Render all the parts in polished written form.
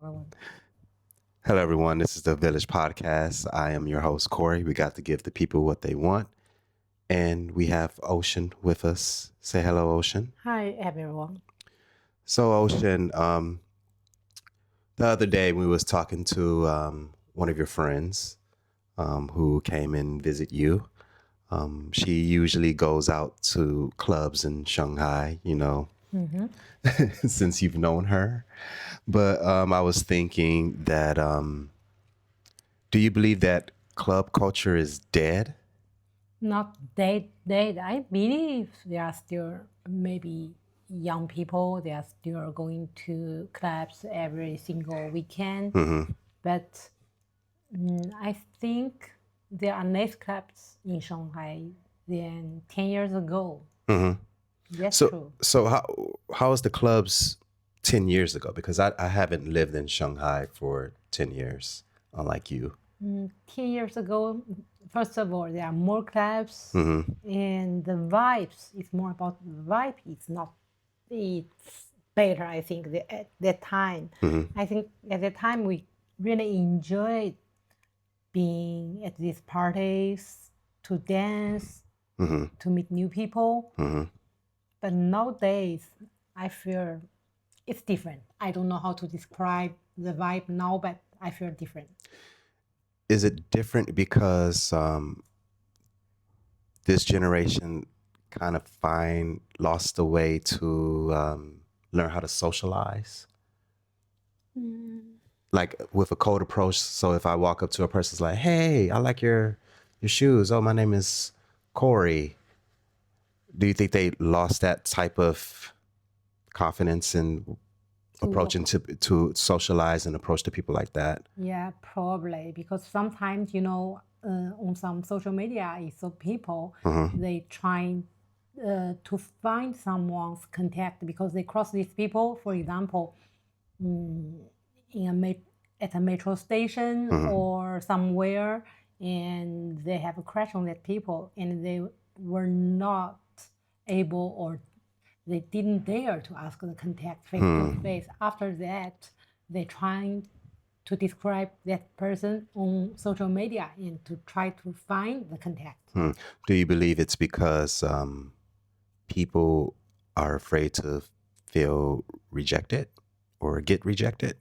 Hello, everyone. This is the Village Podcast. I am your host, Cory. We got to give the people what they want. And we have Ocean with us. Say hello, Ocean. Hi, everyone. So, Ocean, the other day we was talking to one of your friends who came and visit you. She usually goes out to clubs in Shanghai, hmm since you've known her. But I was thinking that do you believe that club culture is dead? Not dead. I believe there are still maybe young people. They are still going to clubs every single weekend. Mm-hmm. But I think there are less clubs in Shanghai than 10 years ago. Mm-hmm. That's So, true. so how was the clubs 10 years ago? Because I haven't lived in Shanghai for 10 years, unlike you. 10 years ago, first of all, there are more clubs Mm-hmm. and the vibes. It's more about the vibe. It's better, I think, at that time. Mm-hmm. I think at that time we really enjoyed being at these parties, to dance, Mm-hmm. to meet new people. Mm-hmm. But nowadays, I feel it's different. I don't know how to describe the vibe now, but I feel different. Is it different because this generation kind of lost the way to learn how to socialize? Like with a cold approach. So if I walk up to a person, it's like, "Hey, I like your shoes. Oh, my name is Cory." Do you think they lost that type of confidence in To approaching walk. to socialize and approach to people like that? Yeah, probably because sometimes on some social media, I saw people Mm-hmm. they trying to find someone's contact because they cross these people. For example, in at a metro station Mm-hmm. or somewhere, and they have a crush on that people, and they were not able or they didn't dare to ask the contact face to Hmm. face. After that, they trying to describe that person on social media and to try to find the contact. Hmm. Do you believe it's because people are afraid to feel rejected or get rejected?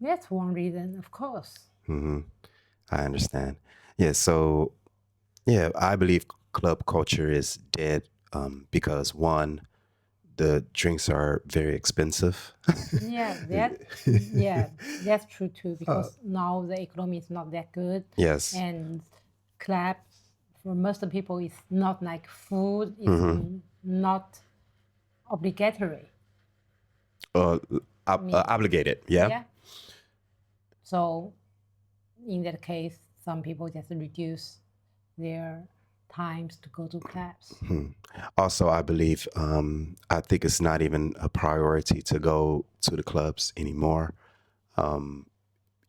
That's one reason, of course. Hmm. I understand. Yeah. So yeah, I believe club culture is dead because one, the drinks are very expensive. Yeah, yeah, that's true too. Uh, Because now the economy is not that good, yes. and clubs for most of the people is not like food. It's Hmm. not obligatory. Uh, I mean, obligated. Yeah. yeah. So in that case, some people just reduce their times to go to clubs. Hmm. Also, I believe, I think it's not even a priority to go to the clubs anymore. Um,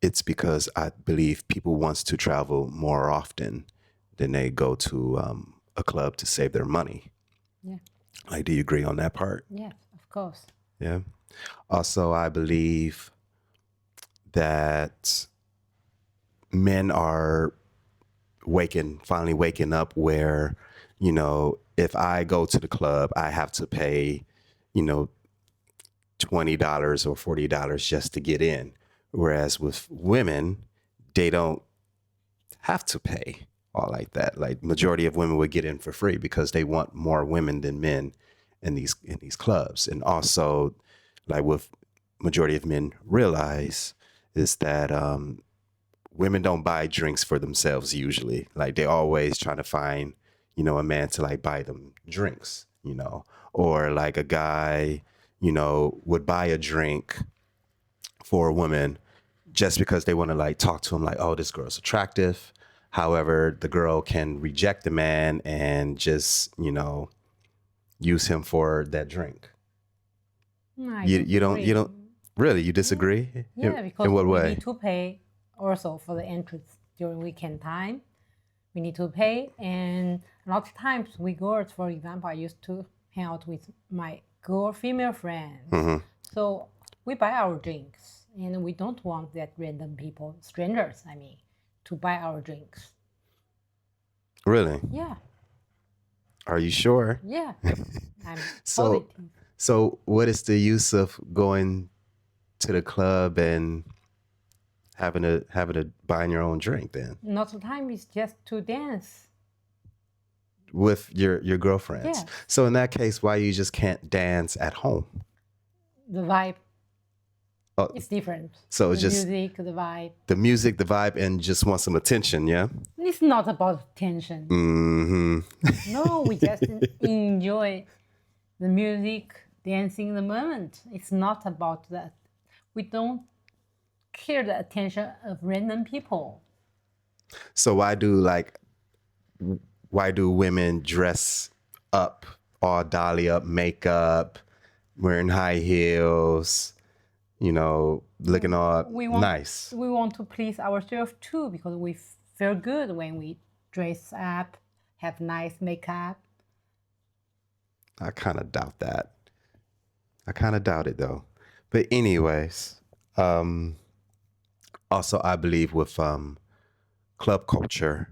it's because I believe people wants to travel more often than they go to a club to save their money. Yeah. Like, do you agree on that part? Yes, of course. Yeah. Also, I believe that men are finally waking up where, if I go to the club, I have to pay, you know, $20 or $40 just to get in. Whereas with women, they don't have to pay all like that. Like majority of women would get in for free because they want more women than men in these clubs. And also, like with majority of men realize is that women don't buy drinks for themselves usually. Like they always trying to find, a man to like buy them drinks, or like a guy, would buy a drink for a woman just because they want to like talk to him like, oh, this girl's attractive. However, the girl can reject the man and just, use him for that drink. I You don't you disagree. don't really you Yeah, disagree? yeah, In because what we way? need to pay also for the entrance during weekend time. We need to pay, and a lot of times we girls, for example, I used to hang out with my girl female friends, Hmm. so we buy our drinks, and we don't want that random people, strangers, to buy our drinks. Really? Yeah, Are you sure? yeah, I'm So, positive. so what is the use of going to the club and having to buying your own drink then Not the time is just to dance. with your girlfriends? Yes, So in that case, why you just can't dance at home? the vibe Oh, is different. so The it's just music, the vibe. the music, the vibe, and just want some attention, yeah? It's not about tension. Hmm. No, we just enjoy the music, dancing the moment. It's not about that. We don't care the attention of random people. So why do women dress up, all dolly up, makeup, wearing high heels, looking all We want nice? we want to please ourselves too because we feel good when we dress up, have nice makeup. I kind of doubt that. I kind of doubt it though. But anyways, um, also I believe with club culture,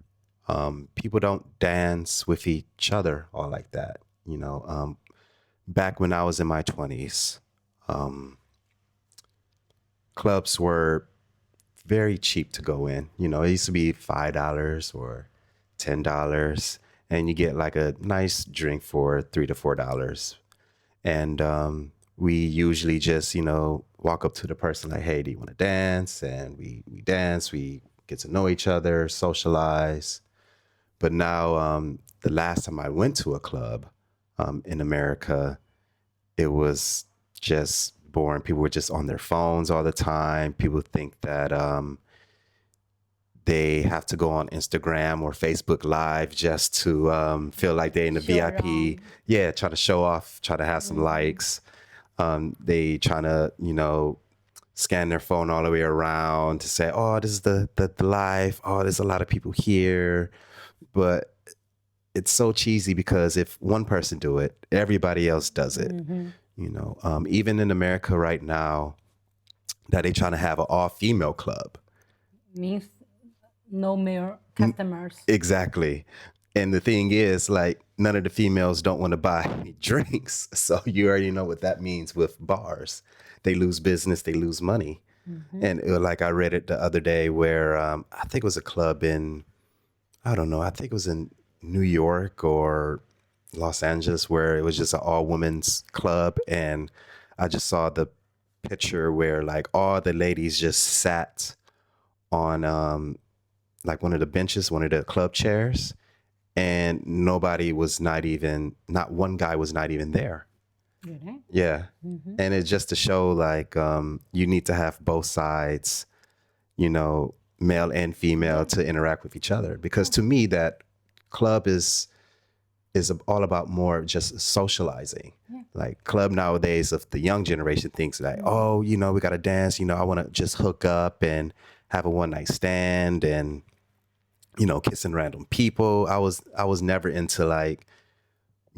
people don't dance with each other or like that. Back when I was in my 20s, um, clubs were very cheap to go in. It used to be $5 or $10, and you get like a nice drink for $3 to $4. And we usually just, walk up to the person like, hey, do you want to dance? And we dance, we get to know each other, socialize. But now, the last time I went to a club in America, it was just boring. People were just on their phones all the time. People think that they have to go on Instagram or Facebook Live just to feel like they're in the Show VIP. around. Yeah, try to show off, try to have some likes. They trying to, scan their phone all the way around to say, oh, this is the life. Oh, there's a lot of people here. But it's so cheesy because if one person do it, everybody else does it. Even in America right now, that they trying to have an all-female club. Means no male customers. Exactly. And the thing is, like, none of the females don't want to buy any drinks. So you already know what that means with bars. They lose business, they lose money. And like I read it the other day where I think it was a club in, I don't know, I think it was in New York or Los Angeles where it was just an all women's club. And I just saw the picture where like all the ladies just sat on like one of the benches, one of the club chairs, and nobody was not one guy was not even there. Really? Yeah. And it's just to show like you need to have both sides, male and female to interact with each other. Because to me that club is all about more just socializing. Yeah. Like club nowadays of the young generation thinks like, oh, we got to dance, I want to just hook up and have a one night stand and kissing random people. I was never into like,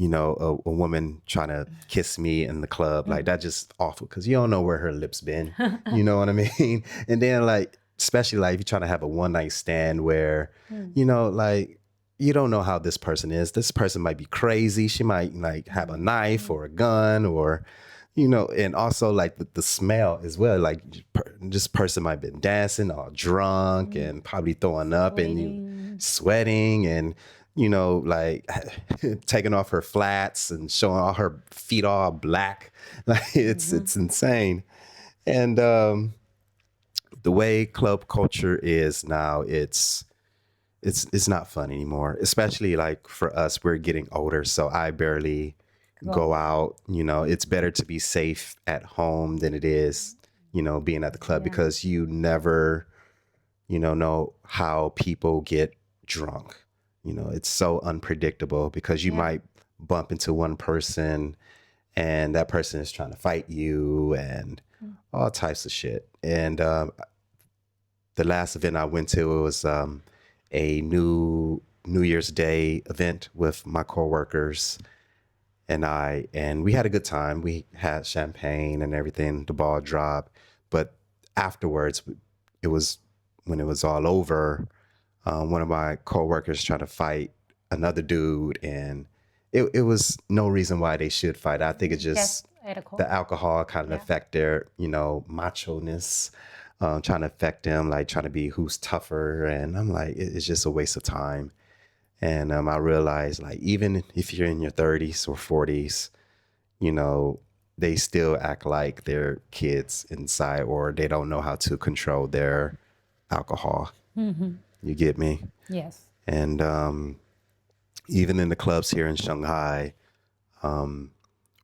a woman trying to kiss me in the club. Like that just awful because you don't know where her lips been. You know what I mean? And then like, especially like if you're trying to have a one night stand where, like you don't know how this person is. This person might be crazy. She might like have a knife or a gun or, and also like the smell as well. Like this person might have been dancing or drunk and probably throwing up and you sweating and, like taking off her flats and showing all her feet all black. Like it's insane. And the way club culture is now, it's not fun anymore, especially like for us, we're getting older. So I barely go out. It's better to be safe at home than it is, being at the club because you never, know how people get drunk. It's so unpredictable because you might bump into one person and that person is trying to fight you and all types of shit. And the last event I went to, it was a New Year's Day event with my coworkers and we had a good time. We had champagne and everything, the ball dropped. But afterwards, it was when it was all over. One of my coworkers tried to fight another dude, and it was no reason why they should fight. I think it's Just just ethical. the alcohol kind of Yeah. affect their, macho-ness, trying to affect them, like trying to be who's tougher. And I'm like, it's just a waste of time. And I realized, like, even if you're in your 30s or 40s, you know, they still act like they're kids inside, or they don't know how to control their alcohol. You get me? Yes. And even in the clubs here in Shanghai,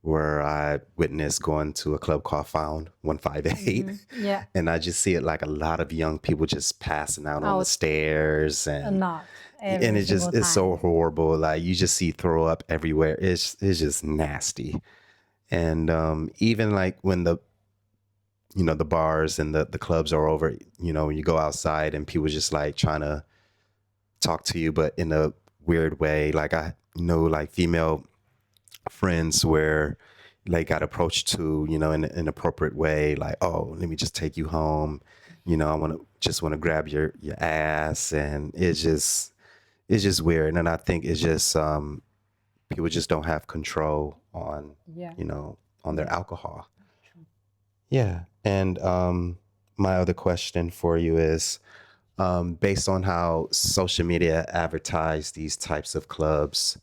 where I witnessed going to a club called Found 158, Yeah. and I just see it like a lot of young people just passing out on the Out stairs, a and lot every and single it's time. so horrible. Like you just see throw up everywhere. It's just nasty. And even like when the bars and the clubs are over, when you go outside and people just like trying to talk to you, but in a weird way. Like I know like female friends where they got approached to, in an inappropriate way, like, oh, let me just take you home. I want to grab your ass. And it's just weird. And I think it's just people just don't have control on, Yeah. on their Yeah. alcohol. Yeah. And my other question for you is, based on how social media advertise these types of clubs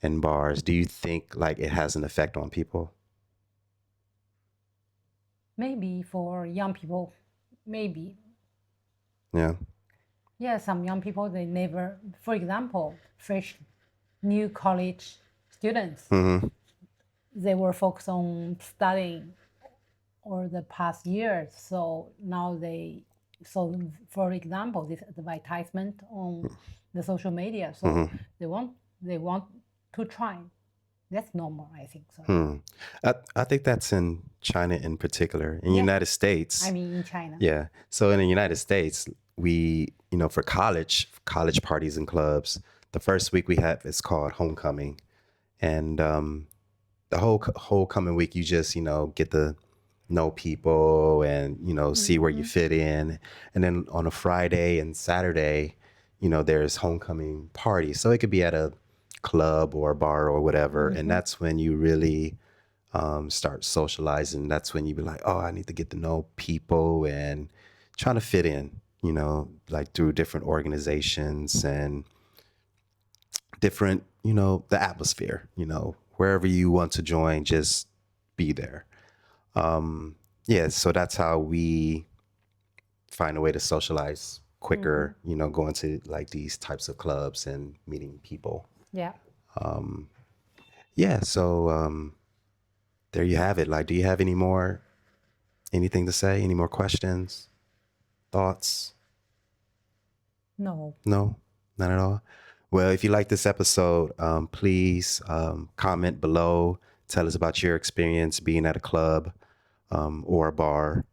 and bars, do you think like it has an effect on people? Maybe for young people, maybe. Yeah. Yeah, some young people, they never, for example, fresh new college students, Mm-hmm. they were focused on studying or the past years. So now so for example, this advertisement on the social media. So Mm-hmm. they want to try. That's normal, I think so. Hmm. I think that's in China in particular. In Yeah, United States, I mean in China. yeah. So in the United States, we, for college parties and clubs, the first week we have it's called homecoming. And the whole coming week, you just get to know people and see where you fit in. And then on a Friday and Saturday, there's homecoming parties. So it could be at a club or a bar or whatever, and that's when you really start socializing. That's when you be like, oh, I need to get to know people and trying to fit in. Like through different organizations and different, the atmosphere, wherever you want to join, just be there. Yeah, so that's how we find a way to socialize quicker, going to like these types of clubs and meeting people. Yeah. Yeah, so there you have it. Like, do you have anything to say? Any more questions, thoughts? No. No, not at all. Well, if you like this episode, please comment below. Tell us about your experience being at a club or a bar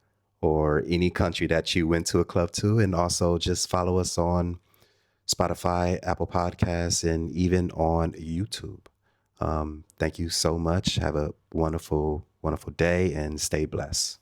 or any country that you went to a club to. And also just follow us on Spotify, Apple Podcasts, and even on YouTube. Thank you so much. Have a wonderful, wonderful day and stay blessed.